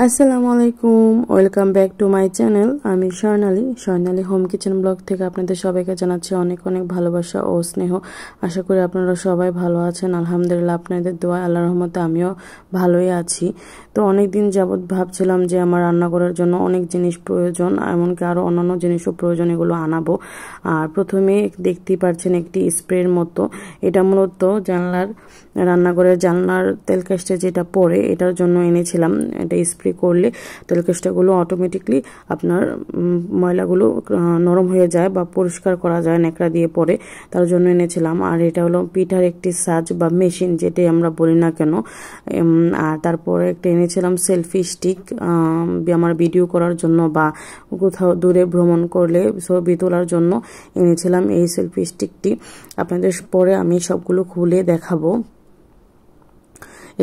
আসসালামু আলাইকুম, welcome back to my channel. আমি স্বর্ণালী হোম কিচেন ব্লগ থেকে আপনাদের সবাইকে জানাচ্ছি অনেক অনেক ভালোবাসা ও স্নেহ। আশা করি আপনারা সবাই ভালো আছেন। আলহামদুলিল্লাহ, আপনাদের দোয়া আল্লাহর রহমতে আমিও ভালোই আছি। তো অনেক দিন যাবৎ ভাবছিলাম যে আমার রান্না করার জন্য অনেক জিনিস প্রয়োজন, এমনকি আরও অন্যান্য জিনিসও প্রয়োজন, এগুলো আনাবো। আর প্রথমে দেখতেই পাচ্ছেন একটি স্প্রের মতো, এটা মূলত রান্নাঘরের জানলার তেলকাশটা যেটা পড়ে এটার জন্য এনেছিলাম। এটা স্প্রে করলে তেলকাশটাগুলো অটোমেটিকলি আপনার ময়লাগুলো নরম হয়ে যায় বা পরিষ্কার করা যায়, ন্যাকড়া দিয়ে পরে, তার জন্য এনেছিলাম। আর এটা হলো পিঠার একটি সাজ বা মেশিন, যেটাই আমরা বলি না কেন। আর তারপরে একটা এনেছিলাম সেলফি স্টিক, আমার ভিডিও করার জন্য বা কোথাও দূরে ভ্রমণ করলে ছবি তোলার জন্য এনেছিলাম এই সেলফি স্টিকটি। আপনাদের পরে আমি সবগুলো খুলে দেখাবো।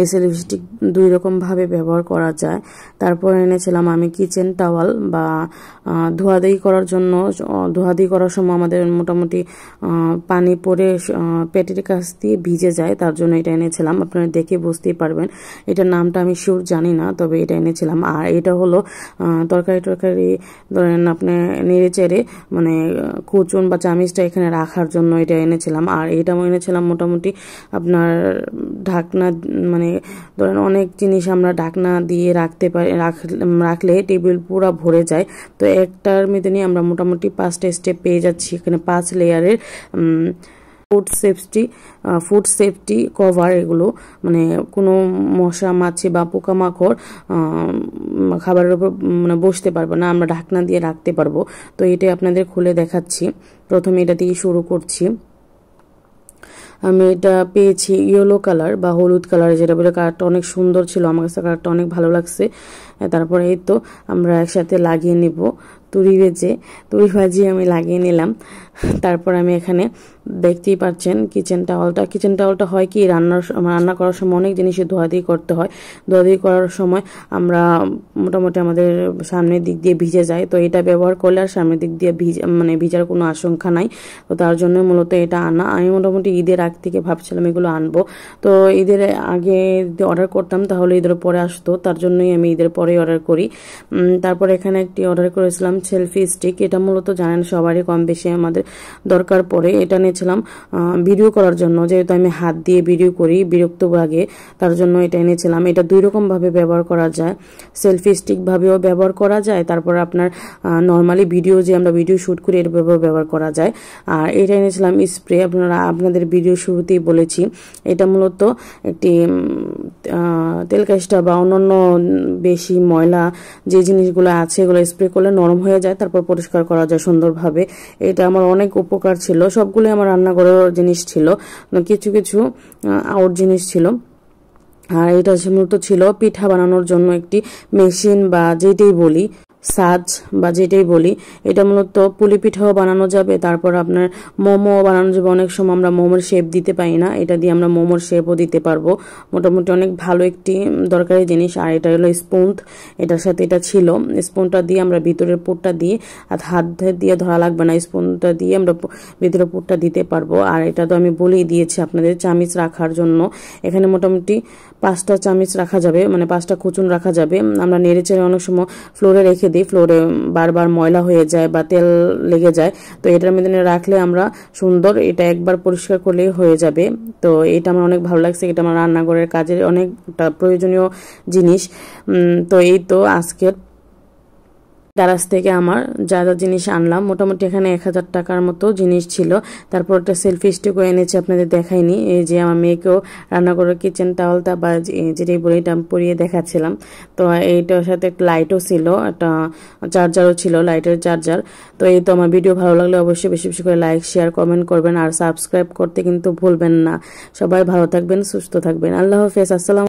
এই সেলফি স্টিক দুই রকমভাবে ব্যবহার করা যায়। তারপর এনেছিলাম আমি কিচেন টাওয়াল বা ধোয়াধুয়ি করার জন্য। ধোয়াধুয়ি করার সময় আমাদের মোটামুটি পানি পরে পেটের কাছ দিয়ে ভিজে যায়, তার জন্য এটা এনেছিলাম। আপনারা দেখে বুঝতেই পারবেন, এটার নামটা আমি শিওর জানি না, তবে এটা এনেছিলাম। আর এটা হলো তরকারি ধরেন আপনি নেড়ে চেড়ে মানে কুচুন বা চামিচটা এখানে রাখার জন্য এটা এনেছিলাম। আর এটাও এনেছিলাম মোটামুটি আপনার ঢাকনা, মানে ধরেন অনেক জিনিস আমরা ঢাকনা দিয়ে রাখতে পারি, রাখলে টেবিল পুরো ভরে যায়। তো একটার মধ্যে নিয়ে আমরা মোটামুটি 5টা স্টেপ পেয়ে যাচ্ছি। এখানে 5 লেয়ারের ফুড সেফটি কভার। এগুলো মানে কোনো মশা মাছি বা পোকামাকড় খাবারের উপর মানে বসতে পারবে না, আমরা ঢাকনা দিয়ে রাখতে পারবো। তো এটাই আপনাদের খুলে দেখাচ্ছি। প্রথমে এটা দিয়ে শুরু করছি। আমি এটা পেয়েছি ইয়েলো কালার বা হলুদ কালার, যেটা বলে কালারটা অনেক সুন্দর ছিল, আমার কাছে কালারটা অনেক ভালো লাগছে। তারপরে এই তো আমরা একসাথে লাগিয়ে নিব। তুড়ি ভাজিয়ে আমি লাগিয়ে নিলাম। তারপর আমি এখানে দেখতেই পাচ্ছেন কিচেন টাওয়ালটা হয় কি রান্না করার সময় অনেক জিনিসের ধোয়াধুয়ি করতে হয়। ধোয়াধুয়ি করার সময় আমরা মোটামুটি আমাদের সামনের দিক দিয়ে ভিজে যায়, তো এটা ব্যবহার করলে আর সামনের দিক দিয়ে ভিজার কোনো আশঙ্কা নাই। তো তার জন্য মূলত এটা আনা। আমি মোটামুটি ঈদের আগ থেকে ভাবছিলাম এগুলো আনবো। তো ঈদের আগে যদি অর্ডার করতাম তাহলে ঈদের পরে আসতো, তার জন্যই আমি ঈদের পরেই অর্ডার করি। তারপর এখানে একটি অর্ডার করেছিলাম সেলফি স্টিক। এটা মূলত জানেন সবারই কম বেশি আমাদের দরকার পড়ে। এটা নিয়েছিলাম ভিডিও করার জন্য, যেহেতু আমি হাত দিয়ে ভিডিও করি বিরক্ত লাগে, তার জন্য এটা এনেছিলাম। এটা দুই রকম ভাবে ব্যবহার করা যায়, সেলফি স্টিক ভাবেও ব্যবহার করা যায়, তারপর আপনার নর্মালি যে আমরা ভিডিও শুট করি এর ব্যবহার করা যায়। আর এটা এনেছিলাম স্প্রে, আপনাদের ভিডিও শুরুতেই বলেছি। এটা মূলত একটি তেলকাশটা বা অন্যান্য বেশি ময়লা যে জিনিসগুলো আছে এগুলো স্প্রে করলে নরম হয়ে যায়, তারপর পরিষ্কার করা যায় সুন্দরভাবে। এটা আমার অনেক উপকার ছিল। সবগুলো আমার রান্নাঘরের জিনিস ছিল, কিছু কিছু আউট জিনিস ছিল। আর এটা মূলত ছিল পিঠা বানানোর জন্য একটি মেশিন বা যেটাই বলি সাজ বা যেটাই বলি। এটা মূলত পুলি পিঠাও বানানো যাবে, তারপর আপনার মোমো বানানো যাবে। অনেক সময় আমরা মোমোর শেপ দিতে পারি না, এটা দিয়ে আমরা মোমোর শেপও দিতে পারবো। মোটামুটি অনেক ভালো একটি দরকারি জিনিস। আর এটা হলো স্পুন, এটার সাথে এটা ছিল। স্পুনটা দিয়ে আমরা ভিতরের পুরটা দিয়ে, আর হাত দিয়ে ধরা লাগবে না, স্পুনটা দিয়ে আমরা ভিতরের পুরটা দিতে পারবো। আর এটা তো আমি বলেই দিয়েছি আপনাদের চামিচ রাখার জন্য। এখানে মোটামুটি 5টা চামিচ রাখা যাবে, মানে 5টা কুচুন রাখা যাবে। আমরা নেড়ে চেড়ে অনেক সময় ফ্লোরে রেখে দিই, ফ্লোরে বারবার ময়লা হয়ে যায় বা তেল লেগে যায়। তো এটার মধ্যে রাখলে আমরা সুন্দর, এটা একবার পরিষ্কার করলেই হয়ে যাবে। তো এটা আমার অনেক ভালো লাগছে, এটা আমার রান্নাঘরের কাজের অনেকটা প্রয়োজনীয় জিনিস। তো এই তো আজকের দারাজ থেকে আমার যা যা জিনিস আনলাম, মোটামুটি এখানে 1000 টাকার মতো জিনিস ছিল। তারপর একটা সেলফি স্টিকও এনেছি, আপনাদের দেখাইনি। এই যে আমার মেয়েকেও রান্নাঘরের কিচেন টাওয়ালটা বা যেটাই বলে এটা পরিয়ে দেখাচ্ছিলাম। তো এইটার সাথে একটা লাইটও ছিল, একটা চার্জারও ছিল, লাইটের চার্জার। তো এই তো আমার ভিডিও ভালো লাগলে অবশ্যই বেশি বেশি করে লাইক, শেয়ার, কমেন্ট করবেন আর সাবস্ক্রাইব করতে কিন্তু ভুলবেন না। সবাই ভালো থাকবেন, সুস্থ থাকবেন। আল্লাহ হাফেজ। আসসালাম।